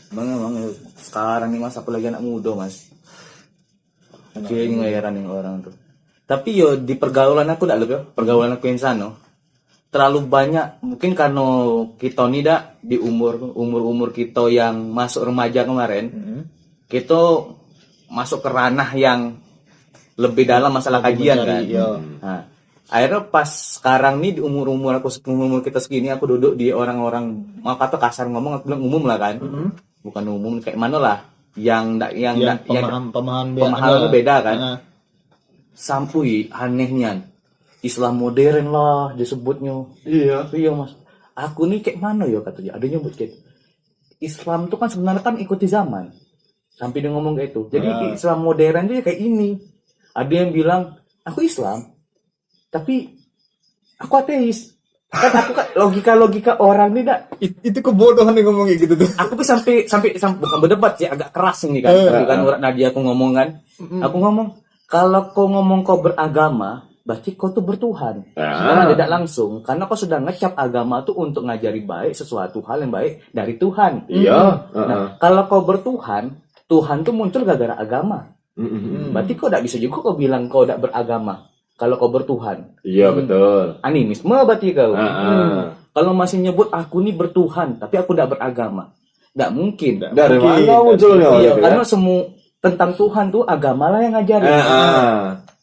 Emang sekarang nih mas, aku lagi anak muda mas. Oke, ini ngajaran yang orang tuh. Tapi yo di pergaulan aku dak lebih, pergaulan aku yang sana terlalu banyak. Mungkin karena kita nih dak di umur kita yang masuk remaja kemarin, kita masuk ke ranah yang lebih dalam masalah kajian kan. Nah, akhirnya pas sekarang nih di umur kita segini, aku duduk di orang-orang, mau kata kasar ngomong, aku bilang umum lah kan. Bukan umum kayak mana lah, yang pemahamannya beda kan. Sampui anehnya Islam modern lah disebutnya. Iya mas, aku nih kayak mana ya katanya, ada nyebut kayak Islam tuh kan sebenarnya kan ikuti zaman, sampai dia ngomong kayak itu. Jadi Islam modern tuh kayak ini. Ada yang bilang aku Islam tapi aku ateis. Kan aku kan logika orang nih dak. Itu kebodohan yang ngomong kayak gitu tuh. Aku tuh sampai bukan berdebat sih, agak keras ini kan. Kan urat nadi aku ngomong kan. Aku ngomong, kalau kau ngomong kau beragama, berarti kau tuh bertuhan. Karena tidak langsung, karena kau sudah ngecap agama tuh untuk ngajari baik, sesuatu hal yang baik dari Tuhan. Nah, kalau kau bertuhan, Tuhan tuh muncul gara-gara agama. Berarti kau tidak bisa juga kau bilang kau tidak beragama kalau kau bertuhan. Iya betul. Animisme berarti kau. Kalau masih nyebut aku nih bertuhan, tapi aku tidak beragama, tidak mungkin. Dari mana munculnya? Iya, karena semua tentang Tuhan tuh agama lah yang ngajarin.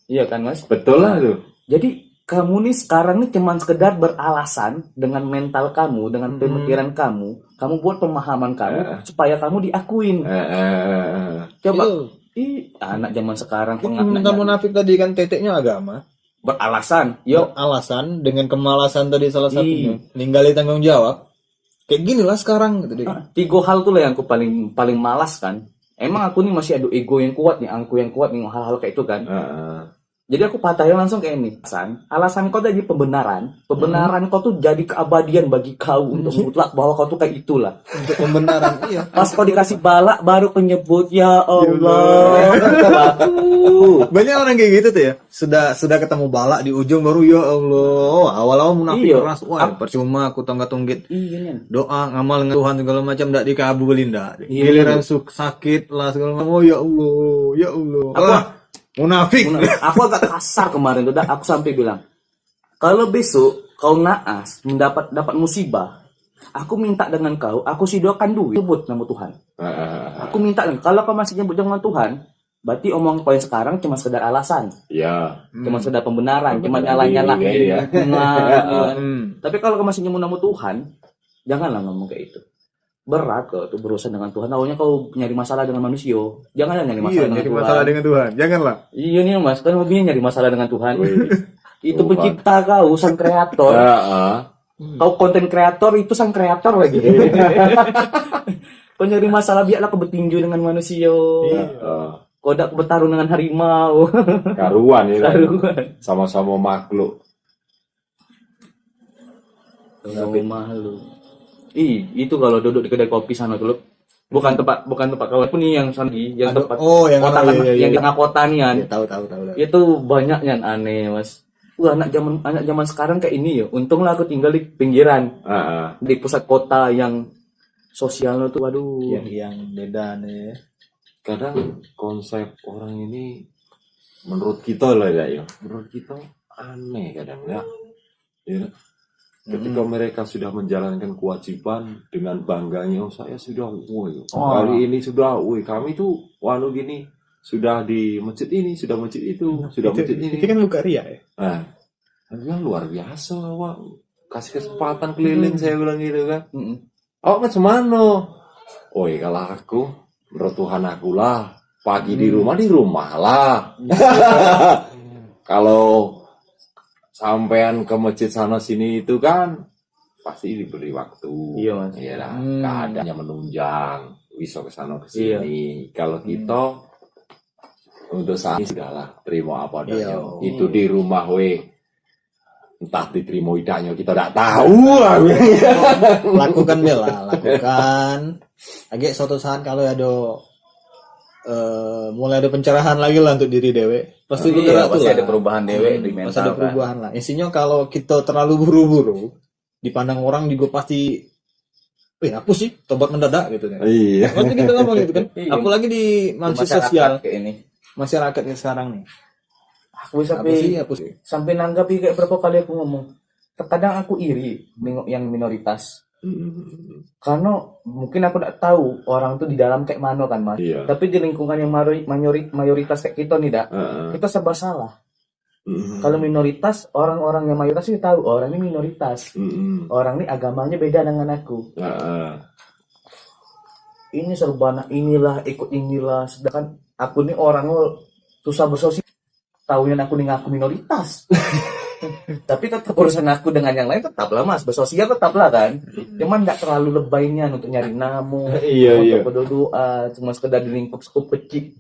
Iya kan mas? Betul lah tuh. Jadi kamu nih sekarang nih cuman sekedar beralasan dengan mental kamu, dengan pemikiran kamu buat pemahaman kamu supaya kamu diakuin. Coba, anak zaman sekarang Minta munafik tadi kan teteknya agama. Beralasan, alasan dengan kemalasan tadi salah satunya. Ninggalin tanggung jawab. Kayak gini lah sekarang gitu deh. 3 hal tuh lah yang aku paling malas kan. Emang aku nih masih ada ego yang kuat nih, aku yang kuat nih hal-hal kayak itu kan. Jadi aku patahin langsung kayak ini. Alasan kau tadi pembenaran kau tuh jadi keabadian bagi kau untuk mutlak bahwa kau tuh kayak itulah. Untuk pembenaran iya. Pas kau dikasih balak baru penyebut ya Allah. Banyak orang kayak gitu tuh ya. Sudah ketemu balak di ujung baru ya Allah. Awal-awal munafik keras. Wah, percuma aku tonggak-tonggit. Doa ngamal dengan Tuhan segala macam ndak dikabulin dak. Giliran sakit lah segala macam. Oh ya Allah, ya Allah. Munafik. Aku agak kasar kemarin tuh, aku sampai bilang, kalau besok kau naas dapat musibah, aku minta dengan kau, aku sidokan duit sebut nama Tuhan. Aku minta, kalau kau masih nyebut dengan Tuhan, berarti omong kau yang sekarang cuma sekedar alasan. Cuma sekedar pembenaran, cuma nyala-nyala. Tapi kalau kau masih nyebut nama Tuhan, janganlah ngomong kayak itu. Berat kok tuh berurusan dengan Tuhan. Awalnya kau nyari masalah dengan manusia, janganlah nyari masalah dengan Tuhan. Janganlah. Iya nih mas, kan hobinya nyari masalah dengan Tuhan. Itu pencipta kau, sang kreator. Kau konten kreator, itu sang kreator lagi. Kau nyari masalah, biarlah kau bertinju dengan manusia. Kau dak bertarung dengan harimau. Karuan ya. Sama-sama makhluk. Makhluk. Itu kalau duduk di kedai kopi sana tuh, bukan tempat kau pun nih yang sana, yang tempat kota kan, yang di tengah kota nih kan. Tahu. Itu banyak yang aneh mas. Anak zaman sekarang kayak ini ya. Untunglah aku tinggal di pinggiran, di pusat kota yang sosialnya tuh, waduh. Yang beda nih. Kadang konsep orang ini menurut kita lah ya. Menurut kita aneh kadang ya. Ketika mereka sudah menjalankan kewajiban dengan bangganya, saya sudah, kali ini sudah, kami tuh, gini, sudah di masjid ini, sudah masjid itu, sudah masjid ini. Itu kan buka ria ya? Nah, yang luar biasa, kasih kesempatan keliling, saya bilang gitu kan. Macam mana? Kalau aku, menurut Tuhan aku lah, pagi di rumah lah. Kalau sampean ke masjid sana sini itu kan pasti diberi waktu. Iya mas. Keadaannya menunjang, bisa ke sana ke sini. Kalau kita untuk saat ini sudahlah, terima apa adanya. Itu di rumah entah diterima tidaknya kita tidak tahu lah. Lakukan bela, lakukan. Agak suatu saat kalau ada mulai ada pencerahan lagi lah untuk diri dewe. Pasti ada perubahan dewe di mental. Pasti ada perubahan lah. Intinya kalau kita terlalu buru-buru, dipandang orang juga pasti aku sih tobat mendadak gitu kan. Iya. Waktu kita ngomong gitu kan. Iya. Apalagi di manusia Masyarakat sosial, kayak ini. masyarakatnya sekarang nih. Aku sampai Aku sih. sampai nanggapi kayak berapa kali aku ngomong. Terkadang aku iri nengok yang minoritas. Karena mungkin aku tidak tahu orang tuh di dalam kayak mana kan mas. Iya. Tapi di lingkungan yang mayoritas kayak kita nih dak, kita serba salah. Kalau minoritas, orang-orang yang mayoritas ini tahu orang ini minoritas. Orang ini agamanya beda dengan aku. Ini serba inilah ikut inilah. Sedangkan aku nih orang susah bersosial. Tahunya aku nih ngaku minoritas. Tapi tetap urusan aku dengan yang lain tetaplah mas, bersosial tetaplah kan. Cuman nggak terlalu lebaynya untuk nyari namu, untuk berdoa, cuma sekedar di lingkup kecil.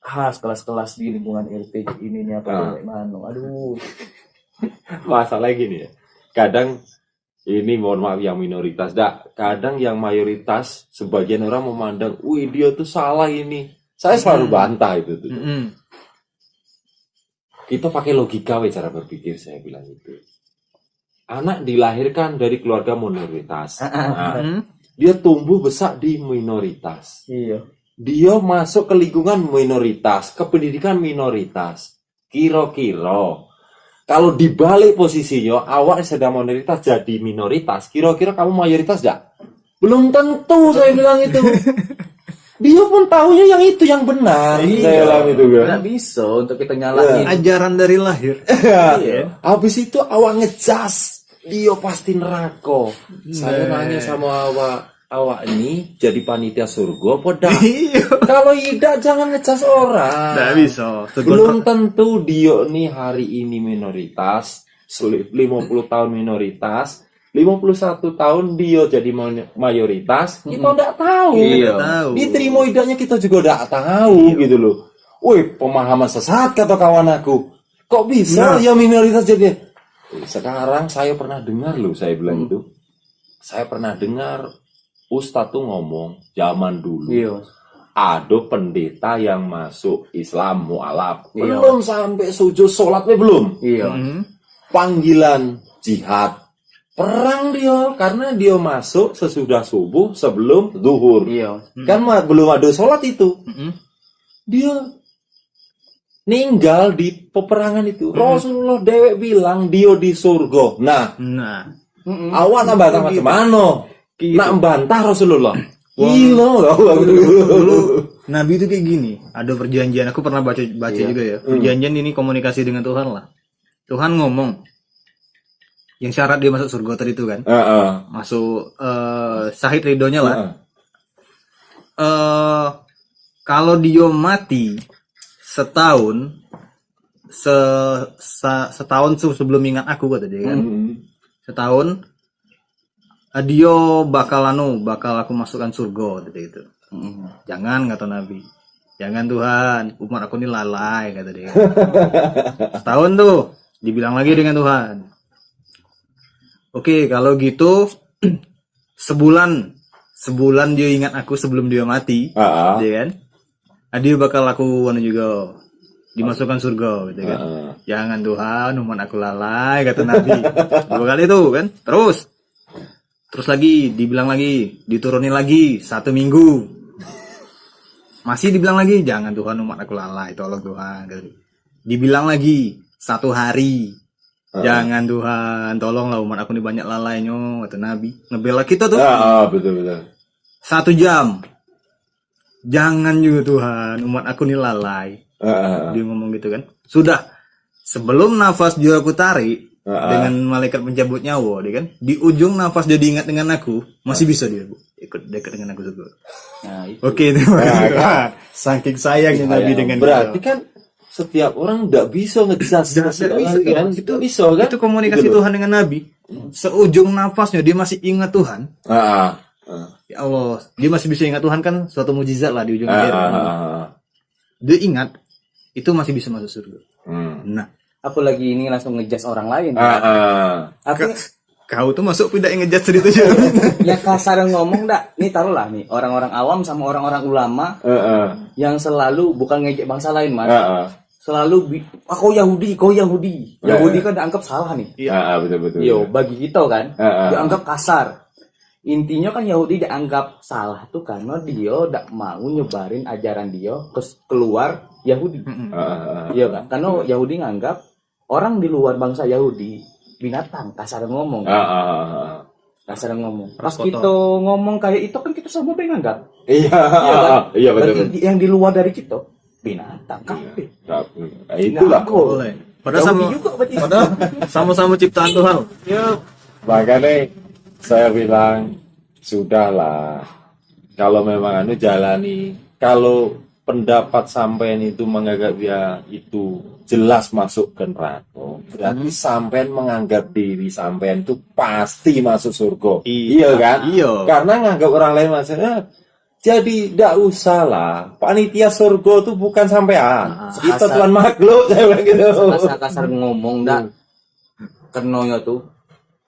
Kelas-kelas di lingkungan RT ini nih apa kayak mana? Aduh. Masalah gini ya. Kadang ini mohon maaf yang minoritas, kadang yang mayoritas sebagian orang memandang, wih dia tuh salah ini. Saya selalu bantah itu tuh. Kita pakai logika cara berpikir, saya bilang itu. Anak dilahirkan dari keluarga minoritas. Dia tumbuh besar di minoritas. Iya. Dia masuk ke lingkungan minoritas, ke pendidikan minoritas. Kira-kira kalau dibalik posisinya, awak sedang minoritas jadi minoritas, kira-kira kamu mayoritas gak? Belum tentu, saya bilang itu. Dia pun tahunya yang itu yang benar. Saya bilang itu kan. Nggak bisa untuk kita nyalahin. Ajaran dari lahir. Iya. Habis itu awak ngejas, dia pasti neraka. Saya nanya sama awak ini jadi panitia surga apa dah? Kalau tidak jangan ngecas orang. Nggak bisa. Belum tentu dia nih hari ini minoritas, 50 tahun minoritas, 51 tahun dia jadi mayoritas, kita enggak tahu. Iya. Diterima idenya kita juga enggak tahu gitu loh. Woi, pemahaman sesat kata kawan aku. Kok bisa ya minoritas jadi? Sekarang saya pernah dengar loh, saya bilang itu. Saya pernah dengar Ustadz tuh ngomong zaman dulu. Iya. Ada pendeta yang masuk Islam mualaf. Belum sampai sujud sholatnya belum. Iya. Panggilan jihad. Perang dia karena dia masuk sesudah subuh sebelum zuhur. Iya. Kan belum ada sholat itu. Dia meninggal di peperangan itu. Rasulullah dewek bilang dia di surga. Nah, awak nak bantah macam mana? Nak bantah Rasulullah. Gila. Nabi itu kayak gini. Ada perjanjian. Aku pernah baca juga ya. Perjanjian ini komunikasi dengan Tuhan lah. Tuhan ngomong. Yang syarat dia masuk surga tadi itu kan. Masuk sahid ridhonya lah. Kalau dia mati setahun setahun sebelum ingat aku kata dia kan. Setahun dia bakal aku masukkan surga kata dia itu. Jangan kata Nabi. Jangan Tuhan, umat aku ini lalai kata dia. Setahun tuh dibilang lagi dengan Tuhan. Oke, kalau gitu sebulan dia ingat aku sebelum dia mati, ya kan? Dia bakal aku juga dimasukkan surga, gitu kan? Jangan Tuhan, umat aku lalai kata Nabi. 2 kali itu kan? Terus lagi dibilang lagi, diturunin lagi 1 minggu. Masih dibilang lagi, jangan Tuhan umat aku lalai, tolong Tuhan. Gitu. Dibilang lagi 1 hari. Jangan Tuhan, tolonglah umat aku ini banyak lalainya, kata Nabi. Ngebela kita tuh. Betul. 1 jam. Jangan juga Tuhan, umat aku ini lalai. Dia ngomong gitu kan. Sudah. Sebelum nafas dia aku tarik dengan malaikat pencabut nyawa, dia kan. Di ujung nafas dia diingat dengan aku, masih bisa dia ikut dekat dengan aku juga. Nah, itu. Oke, terima kasih. Saking sayangnya Nabi dengan berarti kan setiap orang tidak bisa ngejudge kan? Itu bisa kan? Itu komunikasi gitu Tuhan dengan Nabi. Seujung nafasnya dia masih ingat Tuhan. Ya Allah, dia masih bisa ingat Tuhan kan suatu mujizat lah di ujung akhir. Dia ingat itu masih bisa masuk surga. Nah, aku lagi ini langsung ngejudge orang lain. Aku kau tuh masuk tidak ngejudge cerita aja. ya kasar ngomong dak. Nih taruhlah nih orang-orang awam sama orang-orang ulama yang selalu bukan ngejek bangsa lain mas. Selalu kau Yahudi. Yahudi kan dianggap salah nih. Betul. Yo, bagi kita kan dianggap kasar. Intinya kan Yahudi dianggap salah tuh karena dia tidak mau nyebarin ajaran dia keluar Yahudi. Iya kan? Karena Yahudi nganggap orang di luar bangsa Yahudi binatang, kasar ngomong. Kasar ngomong. Pas kita ngomong kayak itu kan kita semua nganggap. Iya, kan? iya betul. Berarti yang di luar dari kita binatang, kafir. Nah, itulah. Boleh. Padahal Yahudi juga berarti. padahal sama-sama ciptaan Tuhan. Ya, Makanya saya bilang sudahlah, kalau memang jalani, kalau pendapat sampean itu menganggap dia itu jelas masuk ke neraka, berarti sampean menganggap diri sampean itu pasti masuk surga. Iya kan? Iya. Karena nganggap orang lain maksudnya, jadi tidak usah lah, panitia surga itu bukan sampean, kita tuan makhluk, saya bilang gitu. kasar ngomong dah. Kenonya tuh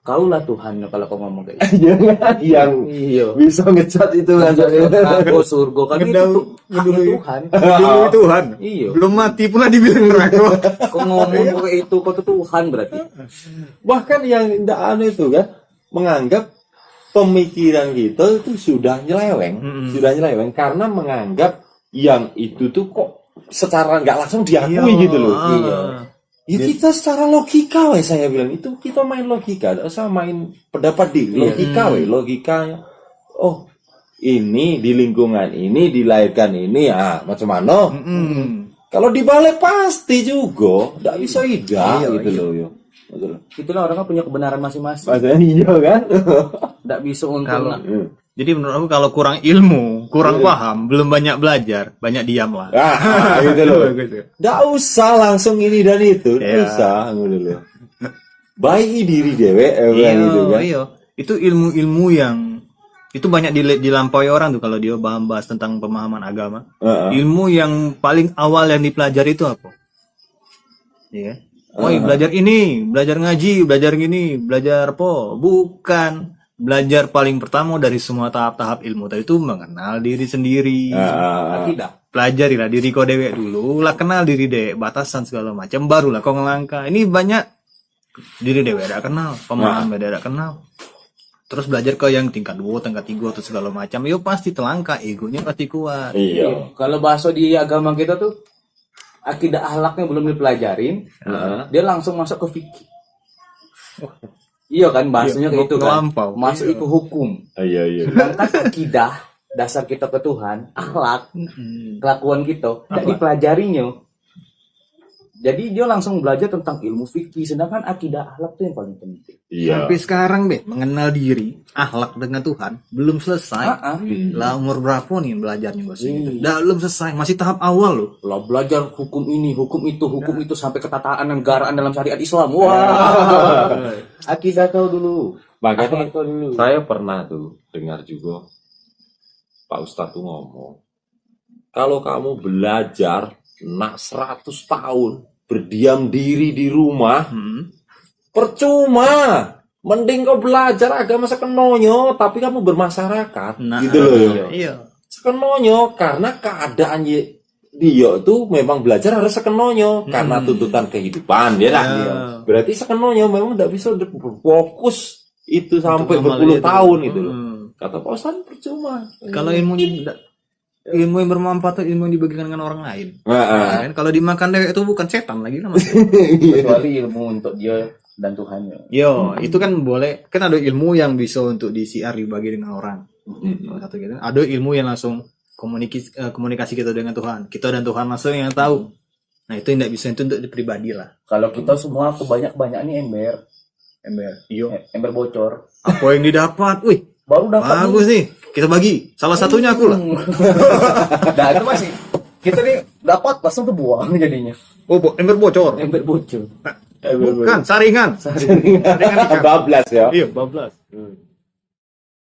kaulah Tuhan kalau kau ngomong kayak gitu. yang Iya. bisa ngecat itu kan. Aku surga kan itu tuh haknya Tuhan. Demi Tuhan. Iya. Belum mati pula dibilang neraka. Kau ngomong kayak itu kau tuh Tuhan berarti. Bahkan yang tidak aneh itu kan menganggap pemikiran kita itu sudah nyeleweng, karena menganggap yang itu tuh kok secara nggak langsung diakui gitu loh. Iya. Ya kita secara logika weh, saya bilang itu kita main logika, tidak usah main pendapat diri. Logika weh, logikanya. Oh, ini di lingkungan ini dilahirkan ini ya macam mana? Kalau dibalik pasti juga, tidak bisa ida gitu loh yo. Betul. Itulah orang kan punya kebenaran masing-masing. Maksudnya iya kan? Tidak bisa untuk Jadi menurut aku kalau kurang ilmu, kurang paham, belum banyak belajar, banyak diam lah. Gitu loh. Gitu. Nggak usah langsung ini dan itu, nggak usah gitu loh. Baik diri dewe, gitu kan. Iya. Itu ilmu-ilmu yang itu banyak dilampaui orang tuh kalau dia bahas tentang pemahaman agama. Ilmu yang paling awal yang dipelajari itu apa? Iya. Belajar ini, belajar ngaji, belajar gini, belajar apa? Bukan. Belajar paling pertama dari semua tahap-tahap ilmu tadi itu mengenal diri sendiri. tidak. Pelajarilah diri kau dewek dulu, lah kenal diri dewek, batasan segala macam, barulah kau ngelangkah. Ini banyak diri dewek ada kenal, pemahaman ada kenal. Terus belajar ke yang tingkat 2, tingkat 3 atau segala macam, yo pasti telangkah, egonya pasti kuat. Iya. Kalau bahasa di agama kita tuh akidah akhlaknya belum dipelajarin, dia langsung masuk ke fikih. Iya kan bahasanya kayak itu kan. Masuk ke hukum. Iya. Sedangkan akidah dasar kita ke Tuhan, akhlak, kelakuan kita tidak dipelajarinya. Jadi dia langsung belajar tentang ilmu fikih, sedangkan akidah akhlak itu yang paling penting. Iya. Sampai sekarang mengenal diri, akhlak dengan Tuhan belum selesai. Lah umur berapa nih belajarnya bahasa itu? Belum selesai, masih tahap awal loh. Lah belajar hukum ini, hukum itu sampai ketataan negaraan dalam syariat Islam. Wah. Akidah tahu dulu. Makanya Tahu dulu. saya pernah tuh dengar juga Pak Ustadz tuh ngomong, kalau kamu belajar 100 tahun berdiam diri di rumah, percuma. Mending kau belajar agama sekenonyo, tapi kamu bermasyarakat, gitu loh. Iya. Sekenonyo, karena keadaan dia tuh memang belajar harus sekenonyo, karena tuntutan kehidupan, dia lah. Berarti sekenonyo memang tidak bisa berfokus itu sampai berpuluh tahun itu loh. Kata Pak Ustadz percuma. Kalau ilmu yang bermanfaat itu ilmu yang dibagikan dengan orang lain. Kan kalau dimakan dewek itu bukan setan lagi kan. Kecuali ilmu untuk dia dan Tuhannya. Yo, itu kan boleh. Kan ada ilmu yang bisa untuk disiar dibagi dengan orang. Satu gitu. Ada ilmu yang langsung komunikasi kita dengan Tuhan. Kita dan Tuhan langsung yang tahu. Nah, itu tidak bisa itu untuk pribadi lah. Kalau kita semua kebanyak nih ember. Iya. Ember bocor. Apa yang didapat? Wih, Baru dapat bagus nih. Kita bagi. Salah satunya aku lah. Nah itu masih kita nih dapat langsung tuh buang jadinya. Oh, ember bocor. Ember bocor. Bukan, saringan. Bablas ya. Iya, bablas.